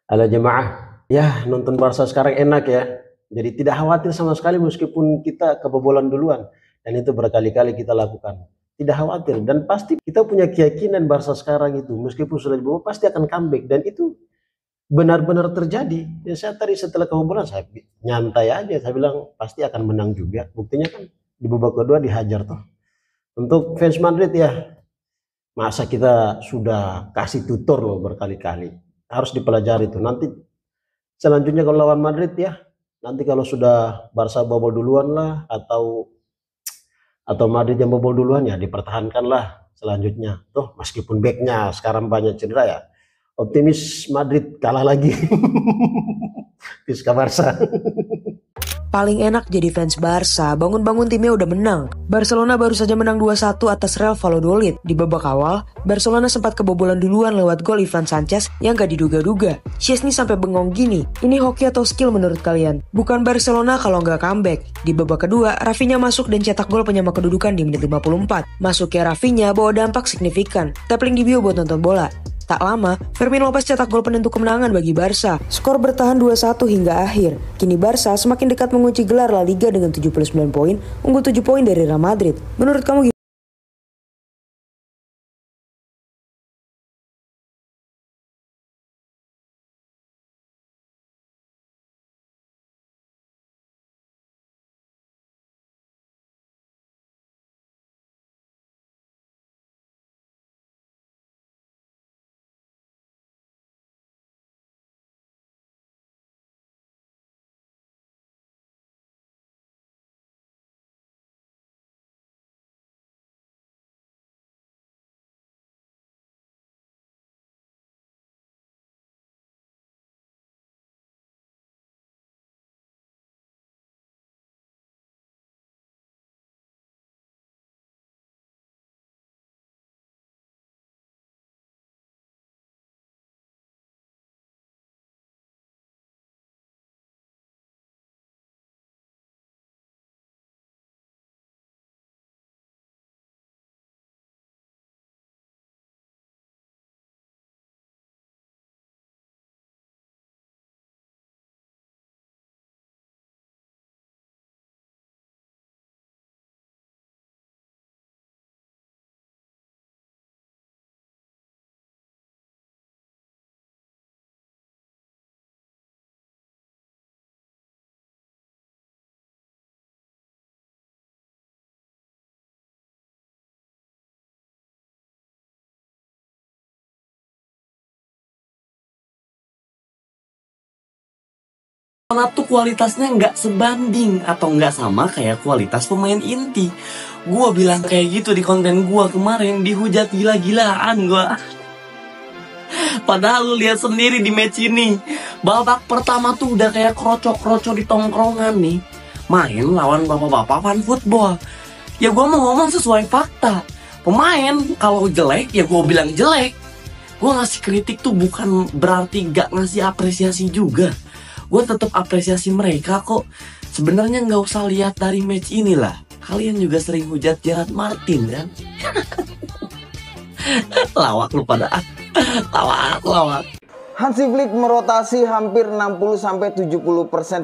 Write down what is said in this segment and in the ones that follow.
Halo jemaah, ya nonton Barca sekarang enak ya. Jadi tidak khawatir sama sekali meskipun kita kebobolan duluan. Dan itu berkali-kali kita lakukan. Tidak khawatir. Dan pasti kita punya keyakinan Barca sekarang itu. Meskipun sudah dibawa pasti akan comeback. Dan itu benar-benar terjadi. Ya, saya tadi setelah kebobolan saya nyantai aja. Saya bilang pasti akan menang juga. Buktinya kan di babak kedua dihajar tuh. Untuk fans Madrid ya, masa kita sudah kasih tutor loh berkali-kali. Harus dipelajari tuh. Nanti selanjutnya kalau lawan Madrid ya, nanti kalau sudah Barca bobol duluan lah atau Madrid yang bobol duluan ya dipertahankan lah selanjutnya. Tuh meskipun backnya sekarang banyak cedera ya, optimis Madrid kalah lagi. Fiska Barca. Paling enak jadi fans Barca, bangun-bangun timnya udah menang. Barcelona baru saja menang 2-1 atas Real Valladolid. Di babak awal, Barcelona sempat kebobolan duluan lewat gol Ivan Sanchez yang gak diduga-duga. Szczęsny sampai bengong gini, ini hoki atau skill menurut kalian? Bukan Barcelona kalau nggak comeback. Di babak kedua, Rafinha masuk dan cetak gol penyama kedudukan di menit 54. Masuknya Rafinha bawa dampak signifikan. Tap link di bio buat nonton bola. Tak lama, Fermin Lopez cetak gol penentu kemenangan bagi Barca. Skor bertahan 2-1 hingga akhir. Kini Barca semakin dekat mengunci gelar La Liga dengan 79 poin, unggul 7 poin dari Real Madrid. Menurut kamu gimana? Barcelona tuh kualitasnya nggak sebanding atau nggak sama kayak kualitas pemain inti. Gua bilang kayak gitu di konten gua kemarin, dihujat gila-gilaan gua. Padahal lu lihat sendiri di match ini, babak pertama tuh udah kayak kroco-kroco di tongkrongan nih, main lawan bapak-bapak fan football. Ya gua mau ngomong sesuai fakta. Pemain kalau jelek ya gua bilang jelek. Gua ngasih kritik tuh bukan berarti gak ngasih apresiasi juga. Gue tetap apresiasi mereka kok. Sebenarnya nggak usah lihat dari match inilah. Kalian juga sering hujat Gerard Martin kan? Lawak lu pada. Lawak. Hansi Flick merotasi hampir 60-70%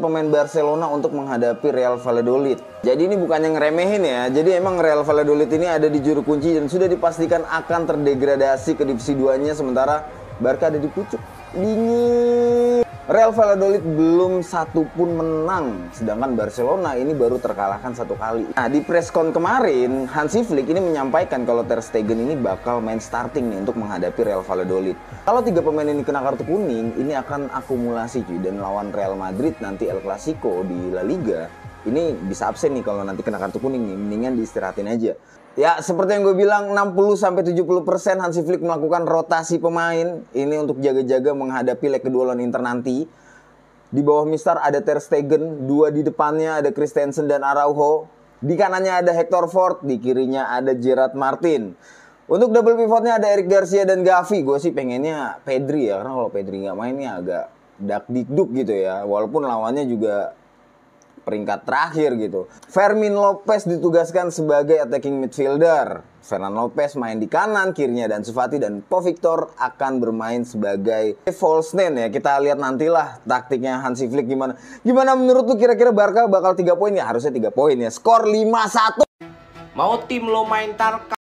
pemain Barcelona untuk menghadapi Real Valladolid. Jadi ini bukannya ngeremehin ya. Jadi emang Real Valladolid ini ada di juru kunci dan sudah dipastikan akan terdegradasi ke divisi 2-nya, sementara Barca ada di pucuk. Dingin. Real Valladolid belum satu pun menang, sedangkan Barcelona ini baru terkalahkan satu kali. Nah, di preskon kemarin, Hansi Flick ini menyampaikan kalau Ter Stegen ini bakal main starting nih untuk menghadapi Real Valladolid. Kalau tiga pemain ini kena kartu kuning, ini akan akumulasi cuy, dan lawan Real Madrid nanti El Clasico di La Liga, ini bisa absen nih kalau nanti kena kartu kuning nih, mendingan diistirahatin aja. Ya, seperti yang gue bilang, 60-70% Hansi Flick melakukan rotasi pemain ini untuk jaga-jaga menghadapi leg kedua lawan Inter nanti. Di bawah Mister ada Ter Stegen, dua di depannya ada Christensen dan Araujo. Di kanannya ada Hector Ford, di kirinya ada Gerard Martin. Untuk double pivotnya ada Eric Garcia dan Gavi. Gue sih pengennya Pedri ya, karena kalau Pedri nggak main ya agak dak dikduk gitu ya. Walaupun lawannya juga peringkat terakhir gitu. Fermin Lopez ditugaskan sebagai attacking midfielder. Fernan Lopez main di kanan, kirinya dan Sufati, dan Po Victor akan bermain sebagai false nine ya. Kita lihat nantilah taktiknya Hansi Flick gimana. Gimana menurut lu kira-kira Barca bakal 3 poin ya? Harusnya 3 poin ya. Skor 5-1. Mau tim lo main tarka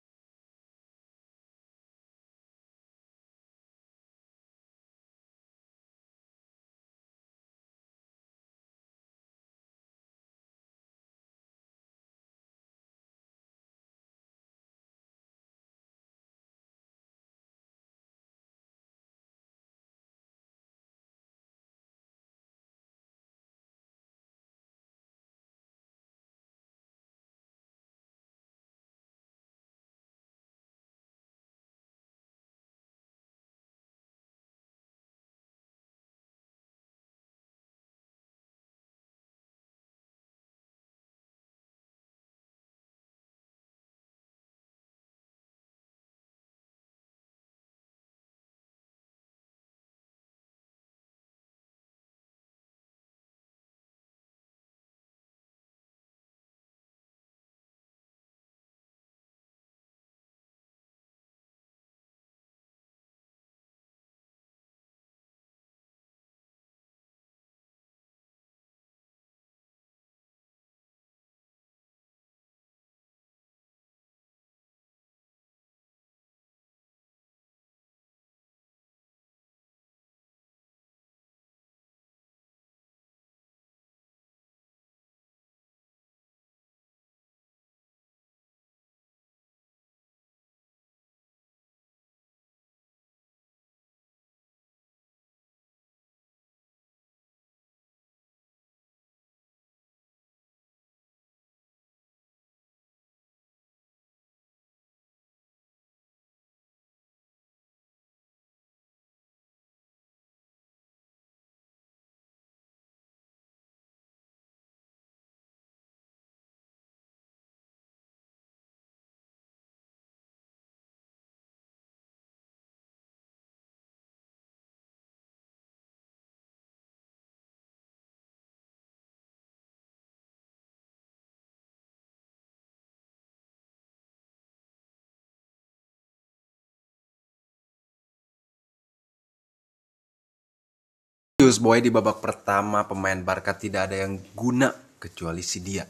Boy, di babak pertama pemain Barca tidak ada yang guna kecuali si dia.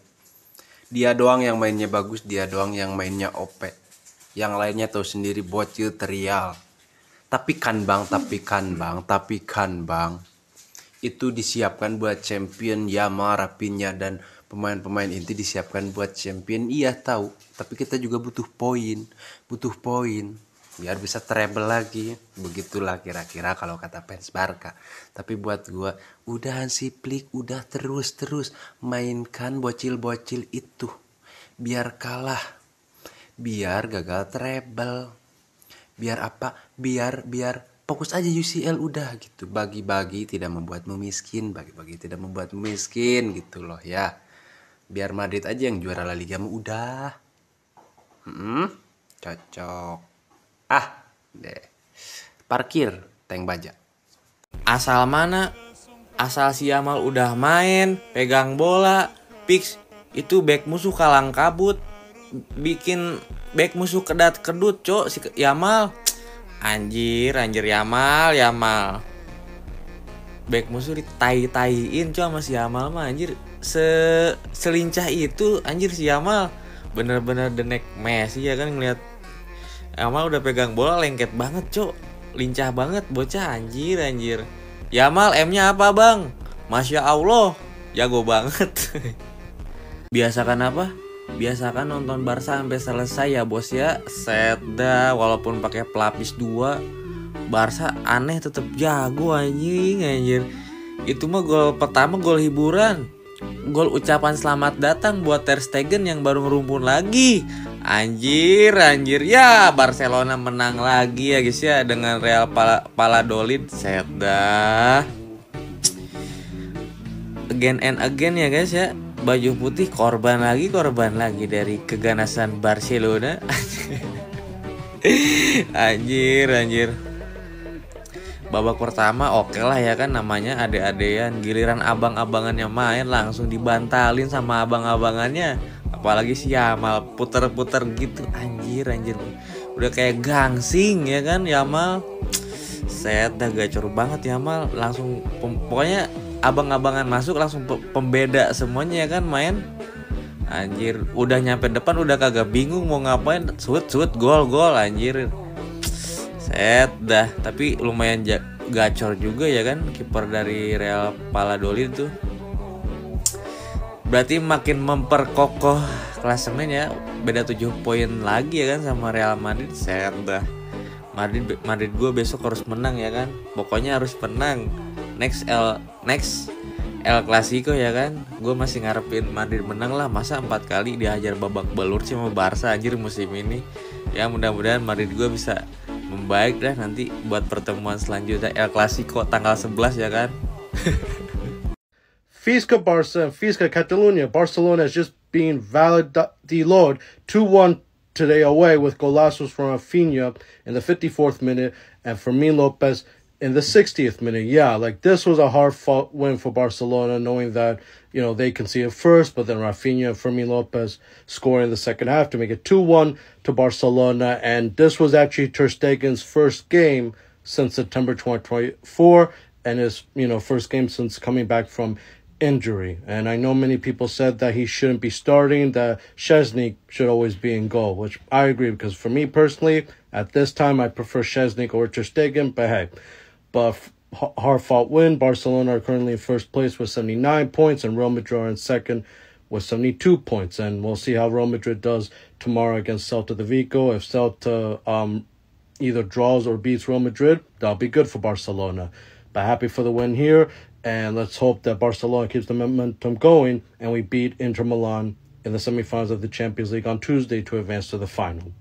Dia doang yang mainnya bagus, dia doang yang mainnya OP. Yang lainnya tahu sendiri bocil terial. Tapi kan bang, itu disiapkan buat champion Yamal, Rafinha dan pemain-pemain inti disiapkan buat champion. Iya tahu, tapi kita juga butuh poin biar bisa treble lagi. Begitulah kira-kira kalau kata fans Barca. Tapi buat gua, udah Hansi Flick, udah terus mainkan bocil-bocil itu biar kalah, biar gagal treble, biar apa, biar fokus aja UCL udah gitu. Bagi-bagi tidak membuatmu miskin, gitu loh ya. Biar Madrid aja yang juara La Liga udah. Cocok. Deh. Parkir tank baja. Asal mana? Asal si Yamal udah main, pegang bola, fix itu back musuh kalang kabut, bikin back musuh kedat-kedut, cok, si Yamal. Anjir Yamal. Back musuh ditai-taiin cok sama si Yamal mah anjir. Selincah itu anjir si Yamal. Bener-bener the next Messi ya kan, ngeliat Yamal udah pegang bola lengket banget cok. Lincah banget bocah anjir. Yamal M-nya apa bang? Masya Allah, jago banget. Biasakan apa? Biasakan nonton Barca sampai selesai ya bos ya. Setda walaupun pakai pelapis 2, Barca aneh tetap jago anjir. Itu mah gol pertama, gol hiburan. Gol ucapan selamat datang buat Ter Stegen yang baru ngerumpun lagi. Anjir ya, Barcelona menang lagi ya guys ya dengan Real Valladolid. Setda again and again ya guys ya. Baju putih korban lagi dari keganasan Barcelona. babak pertama oke lah ya kan, namanya ade-adean. Giliran abang-abangannya main langsung dibantalin sama abang-abangannya. Apalagi si Yamal puter-puter gitu, anjir. Udah kayak gangsing ya kan Yamal. Set dah gacor banget Yamal, langsung pokoknya abang-abangan masuk langsung pembeda semuanya ya kan main. Anjir, udah nyampe depan udah kagak bingung mau ngapain, shoot gol anjir. Set dah, tapi lumayan gacor juga ya kan kiper dari Real Valladolid tuh. Berarti makin memperkokoh klasemen ya, beda 7 poin lagi ya kan sama Real Madrid. Set dah. Madrid gue besok harus menang ya kan. Pokoknya harus menang. Next El Clasico ya kan. Gue masih ngarepin Madrid menang lah. Masa 4 kali dihajar babak belur sama Barca anjir musim ini. Ya mudah-mudahan Madrid gue bisa membaik dah nanti buat pertemuan selanjutnya El Clasico tanggal 11 ya kan. Fisca Barça and Fisca Catalunya. Barcelona is just being Valladolid 2-1 today away with golazos from Rafinha in the 54th minute and Fermin Lopez in the 60th minute. Yeah, like this was a hard-fought win for Barcelona, knowing that, you know, they conceded first, but then Rafinha and Fermin Lopez scored in the second half to make it 2-1 to Barcelona. And this was actually Ter Stegen's first game since September 2024 and his, you know, first game since coming back from injury. And I know many people said that he shouldn't be starting, that Szczesny should always be in goal, which I agree, because for me personally, at this time, I prefer Szczesny over Ter Stegen, but hey, hard-fought win. Barcelona are currently in first place with 79 points, and Real Madrid are in second with 72 points. And we'll see how Real Madrid does tomorrow against Celta de Vigo. If Celta either draws or beats Real Madrid, that'll be good for Barcelona. But happy for the win here. And let's hope that Barcelona keeps the momentum going and we beat Inter Milan in the semifinals of the Champions League on Tuesday to advance to the final.